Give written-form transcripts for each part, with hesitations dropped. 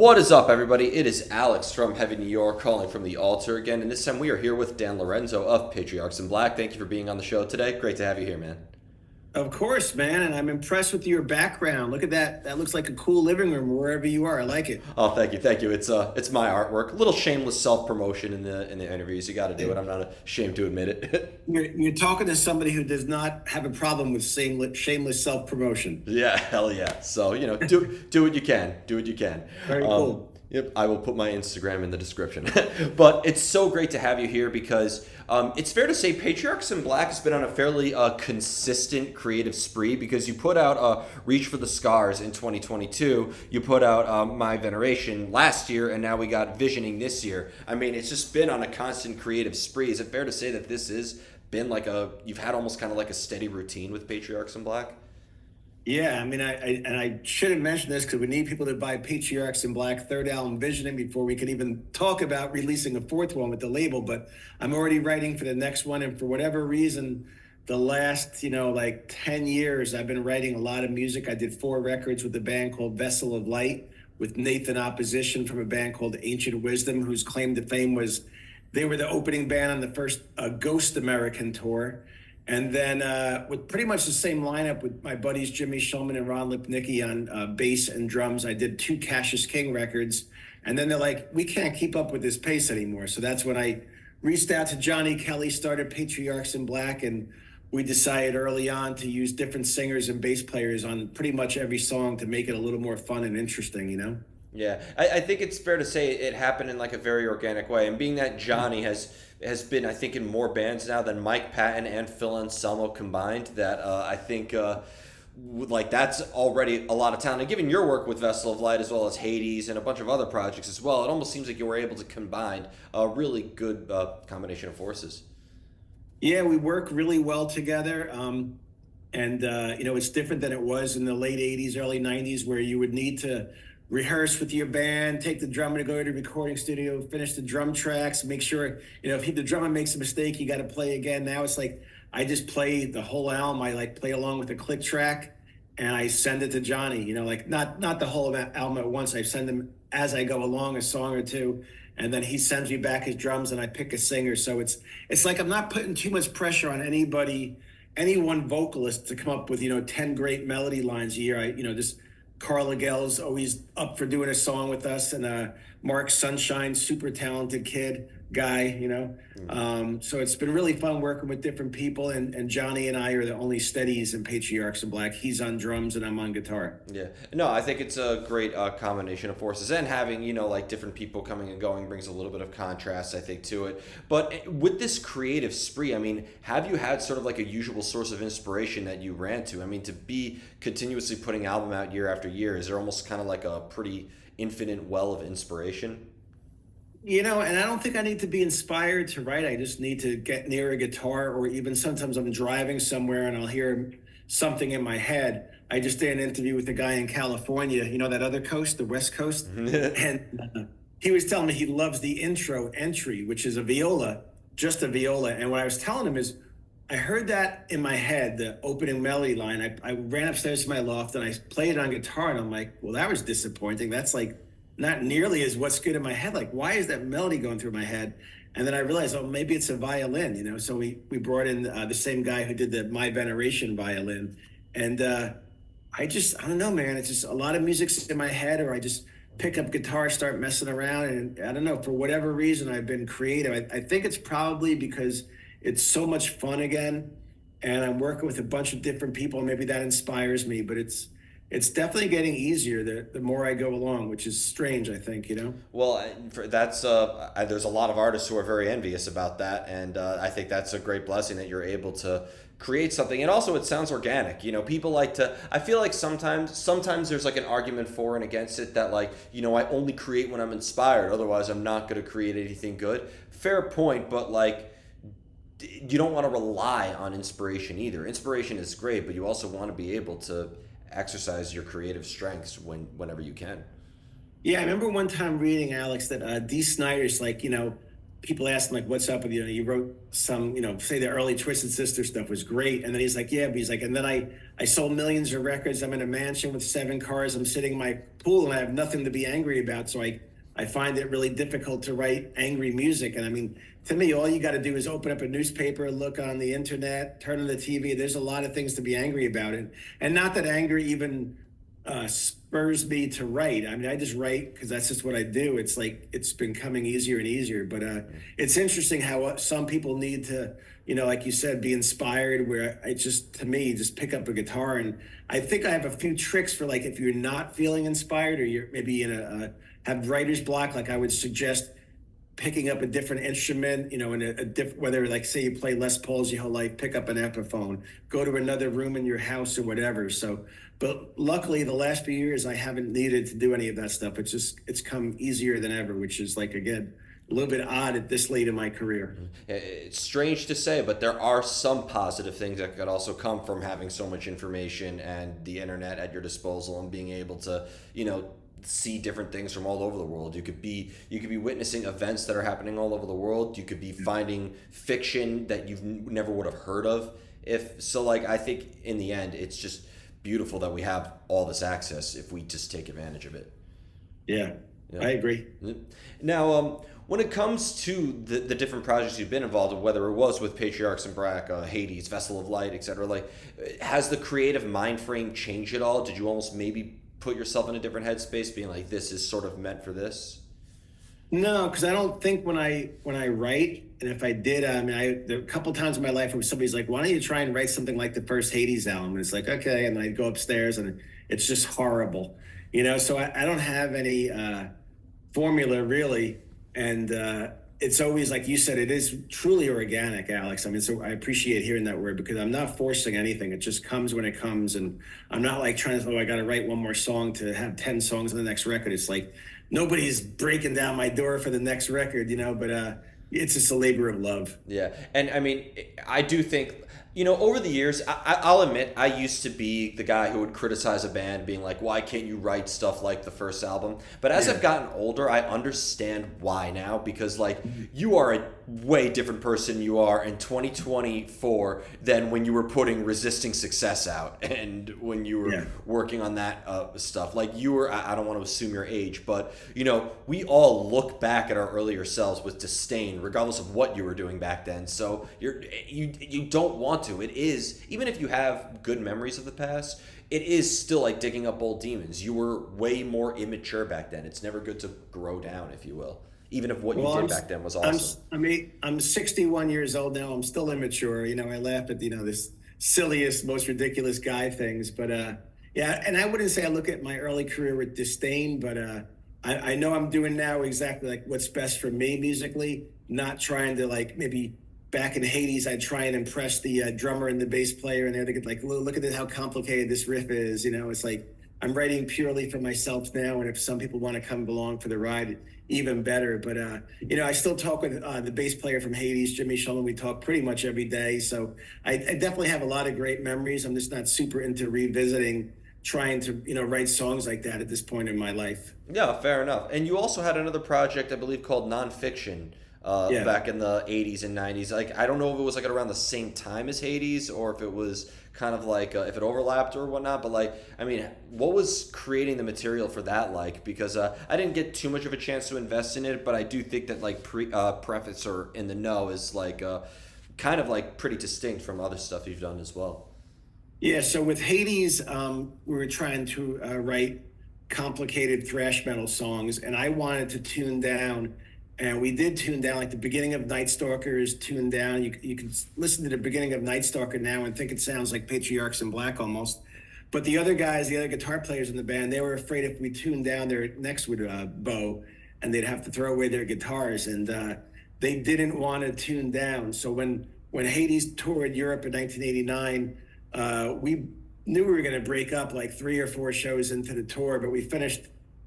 What is up, everybody? It is Alex from Heavy New York calling from the Altar again, and this time we are here with Dan Lorenzo of Patriarchs in Black. Thank you for being on the show today. Great to have you here, man. Of course, man, and I'm impressed with your background. Look at that. That looks like a cool living room wherever you are. I like it. Oh, thank you. It's my artwork. A little shameless self promotion in the interviews. You got to do it. I'm not ashamed to admit it. You're talking to somebody who does not have a problem with shameless self-promotion. Yeah, hell yeah. So do what you can. Do what you can. Very cool. Yep, I will put my Instagram in the description. But it's so great to have you here because it's fair to say Patriarchs in Black has been on a fairly consistent creative spree because you put out Reach for the Scars in 2022, you put out My Veneration last year, and now we got Visioning this year. I mean, it's just been on a constant creative spree. Is it fair to say that this has been you've had almost kind of like a steady routine with Patriarchs in Black? Yeah, I mean, I should have mentioned this because we need people to buy Patriarchs in Black third album Visioning before we can even talk about releasing a fourth one with the label. But I'm already writing for the next one, and for whatever reason, the last 10 years, I've been writing a lot of music. I did 4 records with a band called Vessel of Light with Nathan Opposition from a band called Ancient Wisdom, whose claim to fame was they were the opening band on the first Ghost American tour. And then with pretty much the same lineup with my buddies Jimmy Shulman and Ron Lipnicki on bass and drums, I did 2 Cassius King records. And then they're like, we can't keep up with this pace anymore. So that's when I reached out to Johnny Kelly, started Patriarchs in Black, and we decided early on to use different singers and bass players on pretty much every song to make it a little more fun and interesting. Yeah, I think it's fair to say it happened in a very organic way. And being that Johnny has been, I think, in more bands now than Mike Patton and Phil Anselmo combined, that I think that's already a lot of talent. And given your work with Vessel of Light as well as Hades and a bunch of other projects as well, it almost seems like you were able to combine a really good combination of forces. Yeah, we work really well together. It's different than it was in the late 80s, early 90s, where you would need to rehearse with your band, take the drummer to go to the recording studio, finish the drum tracks, make sure, if the drummer makes a mistake, you got to play again. Now it's like, I just play the whole album. I play along with the click track and I send it to Johnny, not the whole album at once. I send him as I go along a song or two, and then he sends me back his drums and I pick a singer. So it's like, I'm not putting too much pressure on any one vocalist to come up with, 10 great melody lines a year. Just Carla Gell's always up for doing a song with us, and Mark Sunshine, super talented guy. So it's been really fun working with different people, and Johnny and I are the only steadies in Patriarchs in Black. He's on drums and I'm on guitar. Yeah, no, I think it's a great combination of forces, and having different people coming and going brings a little bit of contrast, I think, to it. But with this creative spree, I mean, have you had sort of a usual source of inspiration that you ran to? I mean, to be continuously putting album out year after year, is there almost kind of a pretty infinite well of inspiration? And I don't think I need to be inspired to write. I just need to get near a guitar, or even sometimes I'm driving somewhere and I'll hear something in my head. I just did an interview with a guy in California, that other coast, the West Coast. And he was telling me he loves the intro entry, which is a viola, just a viola. And what I was telling him is, I heard that in my head, the opening melody line. I ran upstairs to my loft and I played it on guitar, and I'm like, well, that was disappointing. That's not nearly as what's good in my head. Why is that melody going through my head? And then I realized, oh, maybe it's a violin, So we brought in the same guy who did the My Veneration violin. And I don't know, man. It's just a lot of music's in my head, or I just pick up guitar, start messing around. And I don't know, for whatever reason, I've been creative. I think it's probably because it's so much fun again. And I'm working with a bunch of different people. Maybe that inspires me, but it's definitely getting easier the more I go along, which is strange, I think, Well, that's there's a lot of artists who are very envious about that, and I think that's a great blessing that you're able to create something. And also, it sounds organic. People like to. I feel like sometimes there's an argument for and against it, that I only create when I'm inspired. Otherwise, I'm not going to create anything good. Fair point, but you don't want to rely on inspiration either. Inspiration is great, but you also want to be able to exercise your creative strengths whenever you can. Yeah, I remember one time reading, Alex, that Dee Snider's people ask him like, "What's up with you?" You wrote some, say the early Twisted Sister stuff was great, and then he's like, "Yeah," but he's like, and then I sold millions of records. I'm in a mansion with 7 cars. I'm sitting in my pool, and I have nothing to be angry about. So I find it really difficult to write angry music. And I mean, to me, all you got to do is open up a newspaper, look on the internet, turn on the TV. There's a lot of things to be angry about, and not that anger even spurs me to write. I mean, I just write because that's just what I do. It's like it's been coming easier and easier. But it's interesting how some people need to, like you said, be inspired. Where I just, to me, just pick up a guitar, and I think I have a few tricks for like if you're not feeling inspired or you're maybe in have writer's block. Like I would suggest picking up a different instrument, in a different, whether like say you play Les Pauls your whole life, pick up an Epiphone, go to another room in your house or whatever. So, but luckily the last few years I haven't needed to do any of that stuff. It's come easier than ever, which is like, again, a little bit odd at this late in my career. It's strange to say, but there are some positive things that could also come from having so much information and the internet at your disposal and being able to, see different things from all over the world. You could be witnessing events that are happening all over the world. You could be finding fiction that you've never would have heard of. If so, like I think in the end, it's just beautiful that we have all this access if we just take advantage of it. Yeah, I agree. Now, when it comes to the different projects you've been involved in, whether it was with Patriarchs and Hades, Vessel of Light, etc., like has the creative mind frame changed at all? Did you almost maybe put yourself in a different headspace, being like, this is sort of meant for this? No, because I don't think when I write, and if I did, I mean, there were a couple times in my life where somebody's like, "Why don't you try and write something like the first Hades album?" And it's like, okay, and I go upstairs and it's just horrible, So I don't have any formula really, and it's always like you said, it is truly organic, Alex. I mean, so I appreciate hearing that word because I'm not forcing anything. It just comes when it comes, and I'm not like trying to, I got to write one more song to have 10 songs on the next record. It's like nobody's breaking down my door for the next record, but it's just a labor of love. Yeah, and I mean, I do think, over the years, I'll admit, I used to be the guy who would criticize a band, being like, why can't you write stuff like the first album? But as I've gotten older, I understand why now, because, like, you are a way different person you are in 2024 than when you were putting Resisting Success out and when you were working on that stuff. Like, you were, I don't want to assume your age, but, we all look back at our earlier selves with disdain, regardless of what you were doing back then. So you don't want to. It is, even if you have good memories of the past, it is still like digging up old demons. You were way more immature back then. It's never good to grow down, if you will, even if what you did back then was awesome. I'm 61 years old now. I'm still immature. I laugh at this silliest, most ridiculous guy things, but and I wouldn't say I look at my early career with disdain, but I know I'm doing now exactly like what's best for me musically, not trying to like maybe back in Hades, I'd try and impress the drummer and the bass player, and they're like, look at how complicated this riff is. It's like I'm writing purely for myself now, and if some people want to come along for the ride, even better. But I still talk with the bass player from Hades, Jimmy Shulman. We talk pretty much every day, so I definitely have a lot of great memories. I'm just not super into revisiting, trying to write songs like that at this point in my life. Yeah, fair enough. And you also had another project, I believe, called Nonfiction. Back in the 80s and 90s. Like, I don't know if it was like around the same time as Hades or if it was kind of like if it overlapped or whatnot, but like, I mean, what was creating the material for that like? Because I didn't get too much of a chance to invest in it, but I do think that like Preface or In the Know is like kind of like pretty distinct from other stuff you've done as well. Yeah, so with Hades, we were trying to write complicated thrash metal songs, and I wanted to tune down. And we did tune down, like the beginning of Night Stalker is tuned down. You can listen to the beginning of Night Stalker now and think it sounds like Patriarchs in Black almost. But the other guys, the other guitar players in the band, they were afraid if we tuned down, their necks would bow and they'd have to throw away their guitars. And they didn't want to tune down. So when Hades toured Europe in 1989, we knew we were going to break up like 3 or 4 shows into the tour, but we finished.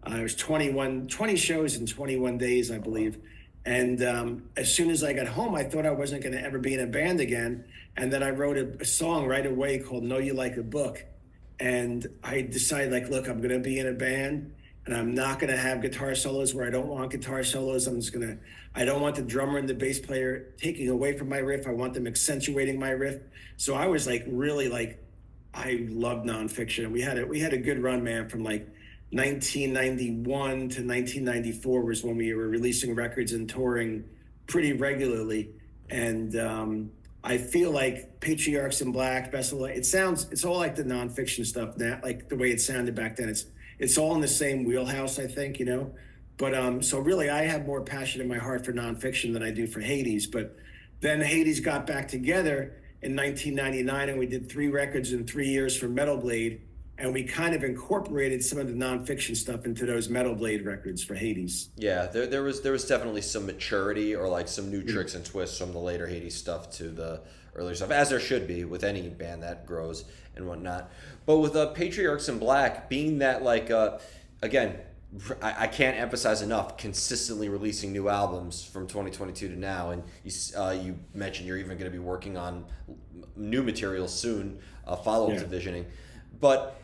It was 20 shows in 21 days, I believe. And as soon as I got home, I thought I wasn't going to ever be in a band again. And then I wrote a song right away called Know You Like a Book. And I decided, like, look, I'm going to be in a band. and I'm not going to have guitar solos where I don't want guitar solos. I don't want the drummer and the bass player taking away from my riff. I want them accentuating my riff. So I was like, really like, I love nonfiction. We had a good run, man, from like 1991 to 1994 was when we were releasing records and touring pretty regularly. And I feel like Patriarchs in Black, Best of Light, it's all like the nonfiction stuff now, like the way it sounded back then. It's all in the same wheelhouse, I think, you know. But so really, I have more passion in my heart for nonfiction than I do for Hades. But then Hades got back together in 1999, and we did 3 records in 3 years for Metal Blade, and we kind of incorporated some of the nonfiction stuff into those Metal Blade records for Hades. Yeah, there was definitely some maturity or like some new tricks and twists from the later Hades stuff to the earlier stuff, as there should be with any band that grows and whatnot. But with Patriarchs in Black being that like again, I can't emphasize enough consistently releasing new albums from 2022 to now, and you mentioned you're even going to be working on new material soon, follow up to Visioning, but.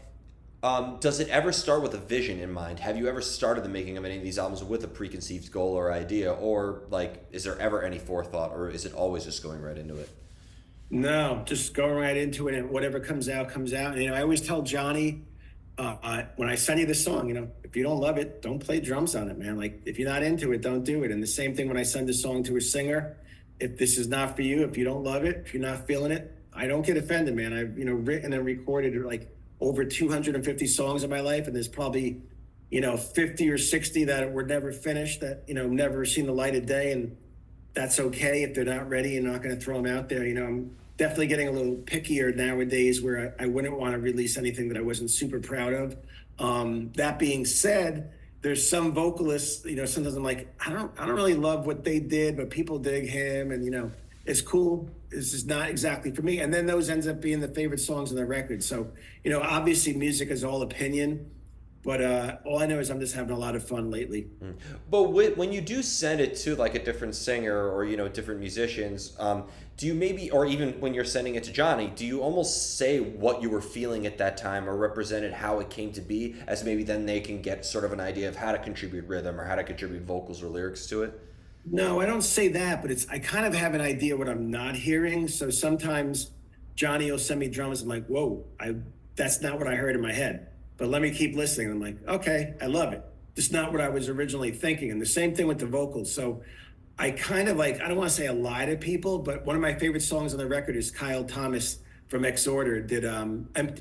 Does it ever start with a vision in mind? Have you ever started the making of any of these albums with a preconceived goal or idea, or like, is there ever any forethought, or is it always just going right into it? No, just going right into it, and whatever comes out, comes out. And, you know, I always tell Johnny, when I send you the song, you know, if you don't love it, don't play drums on it, man. Like, if you're not into it, don't do it. And the same thing when I send a song to a singer, if this is not for you, if you don't love it, if you're not feeling it, I don't get offended, man. I've, you know, written and recorded like over 250 songs in my life, and there's probably, you know, 50 or 60 that were never finished, that, you know, never seen the light of day, and that's okay if they're not ready. You're not going to throw them out there. You know, I'm definitely getting a little pickier nowadays, where I wouldn't want to release anything that I wasn't super proud of. That being said, there's some vocalists, you know, sometimes I'm like, I don't really love what they did, but people dig him, and, you know, it's cool. This is not exactly for me. And then those ends up being the favorite songs on the record. So, you know, obviously music is all opinion, but all I know is I'm just having a lot of fun lately. But when you do send it to like a different singer or, you know, different musicians, do you maybe, or even when you're sending it to Johnny, do you almost say what you were feeling at that time or represent it how it came to be, as maybe then they can get sort of an idea of how to contribute rhythm or how to contribute vocals or lyrics to it? No, I don't say that, but I kind of have an idea what I'm not hearing. So sometimes Johnny will send me drums. I'm like, whoa, that's not what I heard in my head. But let me keep listening. I'm like, okay, I love it. Just not what I was originally thinking. And the same thing with the vocals. So I kind of like, I don't want to say I lie to people, but one of my favorite songs on the record is Kyle Thomas from Exorder did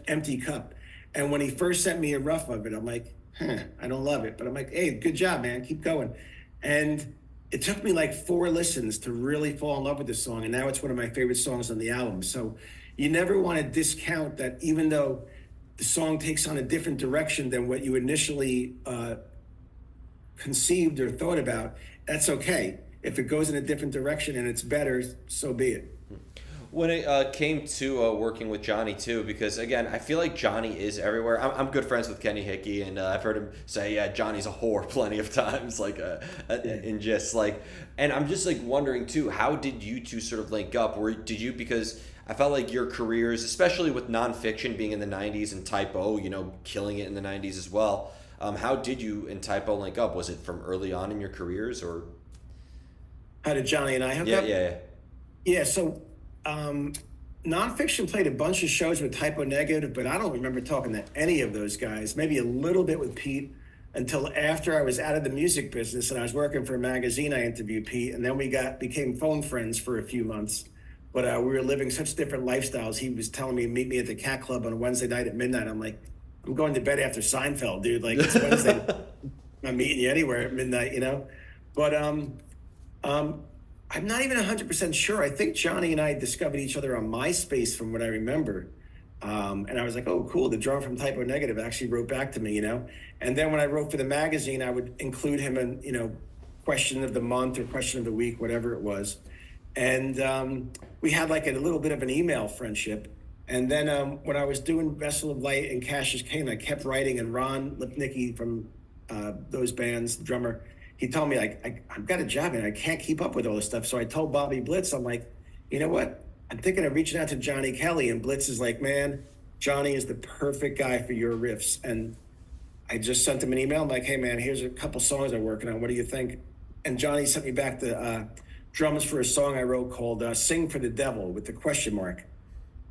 Empty Cup. And when he first sent me a rough of it, I'm like, I don't love it. But I'm like, hey, good job, man. Keep going. And it took me like 4 listens to really fall in love with this song, and now it's one of my favorite songs on the album. So you never want to discount that, even though the song takes on a different direction than what you initially conceived or thought about. That's okay. If it goes in a different direction and it's better, so be it. When it came to working with Johnny too, because again, I feel like Johnny is everywhere. I'm good friends with Kenny Hickey, and I've heard him say, "Yeah, Johnny's a whore" plenty of times, like, and just like, and I'm just like wondering too, how did you two sort of link up? Or did you, because I felt like your careers, especially with nonfiction being in the '90s and Typo, you know, killing it in the '90s as well. How did you and Typo link up? Was it from early on in your careers, or? How did Johnny and I hook Yeah, up? yeah, Yeah, so nonfiction played a bunch of shows with Typo Negative, but I don't remember talking to any of those guys. Maybe a little bit with Pete, until after I was out of the music business and I was working for a magazine. I interviewed Pete, and then we became phone friends for a few months. But we were living such different lifestyles. He was telling me to meet me at the Cat Club on a Wednesday night at midnight. I'm like, I'm going to bed after Seinfeld, dude. Like, it's Wednesday. I'm meeting you anywhere at midnight, you know? But I'm not even 100% sure. I think Johnny and I discovered each other on MySpace from what I remember. And I was like, oh, cool. The drummer from Typo Negative actually wrote back to me, you know? And then when I wrote for the magazine, I would include him in, you know, question of the month or question of the week, whatever it was. And we had like a little bit of an email friendship. And then when I was doing Vessel of Light and Cassius Kane, I kept writing, and Ron Lipnicki from those bands, the drummer, he told me, like, I've got a job and I can't keep up with all this stuff. So I told Bobby Blitz, I'm like, you know what? I'm thinking of reaching out to Johnny Kelly. And Blitz is like, man, Johnny is the perfect guy for your riffs. And I just sent him an email. I'm like, hey man, here's a couple songs I'm working on. What do you think? And Johnny sent me back the drums for a song I wrote called "Sing for the Devil" with the question mark.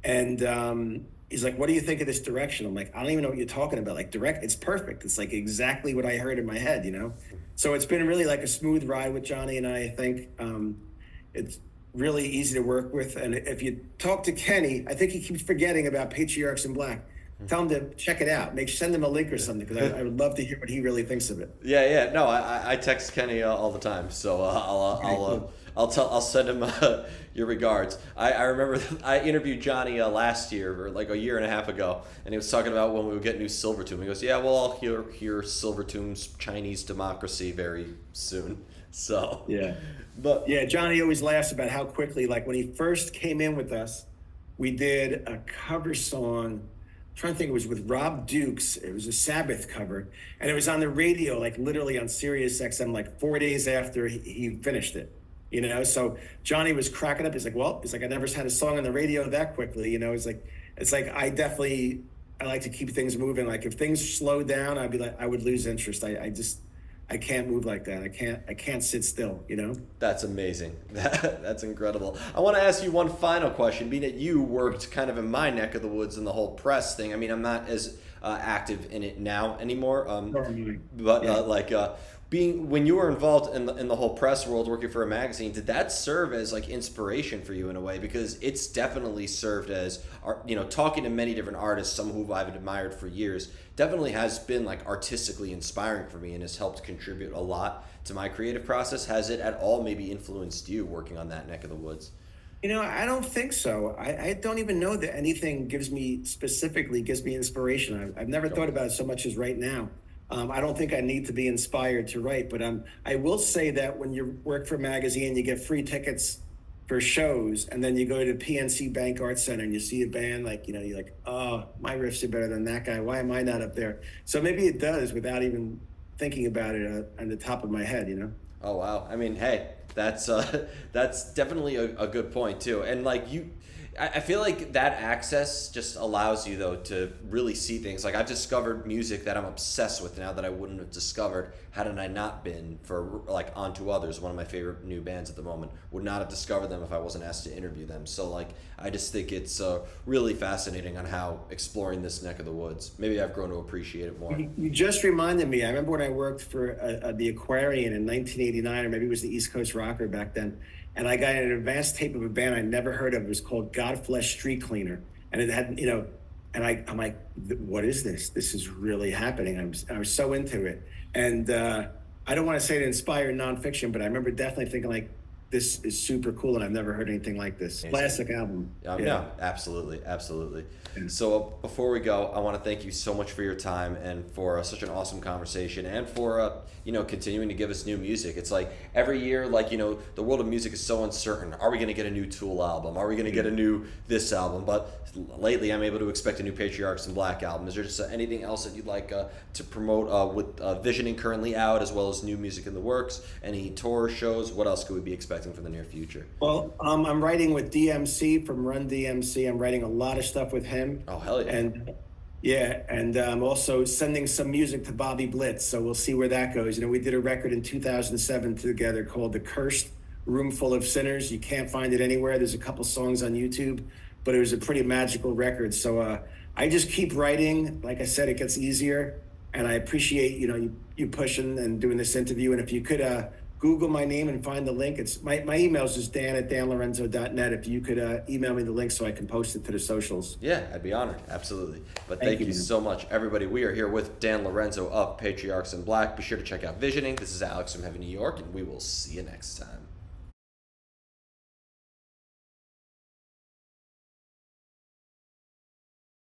And he's like, what do you think of this direction? I'm like, I don't even know what you're talking about. Like, direct, it's perfect. It's like exactly what I heard in my head, you know? So it's been really like a smooth ride with Johnny and I think. It's really easy to work with. And if you talk to Kenny, I think he keeps forgetting about Patriarchs in Black. Tell him to check it out. Send him a link or something because I would love to hear what he really thinks of it. Yeah, yeah. No, I text Kenny all the time, so I'll send him your regards. I remember I interviewed Johnny last year or like a year and a half ago, and he was talking about when we would get new Silvertune. He goes, "Yeah, we'll all hear Silvertune's Chinese Democracy very soon." So Yeah. but Yeah, Johnny always laughs about how quickly, like when he first came in with us, we did a cover song. I'm trying to think, it was with Rob Dukes. It was a Sabbath cover, and it was on the radio, like literally on Sirius XM, like 4 days after he finished it. You know, so Johnny was cracking up. He's like, "Well, I never had a song on the radio that quickly." You know, it's like I like to keep things moving. Like if things slow down, I would lose interest. I can't move like that. I can't sit still, you know? that's amazing. That's incredible. I want to ask you one final question. Being that you worked kind of in my neck of the woods in the whole press thing. I mean, I'm not as active in it now anymore. But Yeah. being when you were involved in the whole press world, working for a magazine, did that serve as like inspiration for you in a way? Because it's definitely served as, talking to many different artists, some who I've admired for years, definitely has been like artistically inspiring for me and has helped contribute a lot to my creative process. Has it at all maybe influenced you working on that neck of the woods? You know, I don't think so. I don't even know that anything specifically gives me inspiration. I've never thought about it so much as right now. I don't think I need to be inspired to write, but I will say that when you work for a magazine, you get free tickets for shows, and then you go to PNC Bank Arts Center and you see a band, like, you're like, oh, my riffs are better than that guy. Why am I not up there? So maybe it does without even thinking about it on the top of my head, you know? Oh wow! I mean, hey, that's definitely a good point too. And like I feel like that access just allows you though to really see things. Like I've discovered music that I'm obsessed with now that I wouldn't have discovered had I not been for like Onto Others, one of my favorite new bands at the moment. Would not have discovered them if I wasn't asked to interview them. So like I just think it's really fascinating on how exploring this neck of the woods. Maybe I've grown to appreciate it more. You just reminded me. I remember when I worked for the Aquarian in 1989, or maybe it was the East Coast Rocker back then, and I got an advanced tape of a band I never heard of. It was called Godflesh Street Cleaner, and it had, and I'm like, what is this? This is really happening. I was so into it, and I don't want to say it inspired nonfiction, but I remember definitely thinking like, this is super cool, and I've never heard anything like this. Classic album. Yeah. No, absolutely, absolutely. Yeah. So before we go, I want to thank you so much for your time and for such an awesome conversation, and for continuing to give us new music. It's like every year, like the world of music is so uncertain. Are we going to get a new Tool album? Are we going to get a new this album? But lately, I'm able to expect a new Patriarchs in Black album. Is there just anything else that you'd like to promote with Visioning currently out, as well as new music in the works? Any tour shows? What else could we be expecting for the near future? Well, I'm writing with DMC from Run DMC. I'm writing a lot of stuff with him. Oh, hell yeah. And I'm also sending some music to Bobby Blitz. So we'll see where that goes. We did a record in 2007 together called The Cursed Room Full of Sinners. You can't find it anywhere. There's a couple songs on YouTube, but it was a pretty magical record. So I just keep writing. Like I said, it gets easier. And I appreciate, you pushing and doing this interview. And if you could Google my name and find the link. It's my email is just dan@danlorenzo.net. If you could email me the link so I can post it to the socials. Yeah, I'd be honored. Absolutely. But thank you so much, everybody. We are here with Dan Lorenzo of Patriarchs in Black. Be sure to check out Visioning. This is Alex from Heaven, New York, and we will see you next time.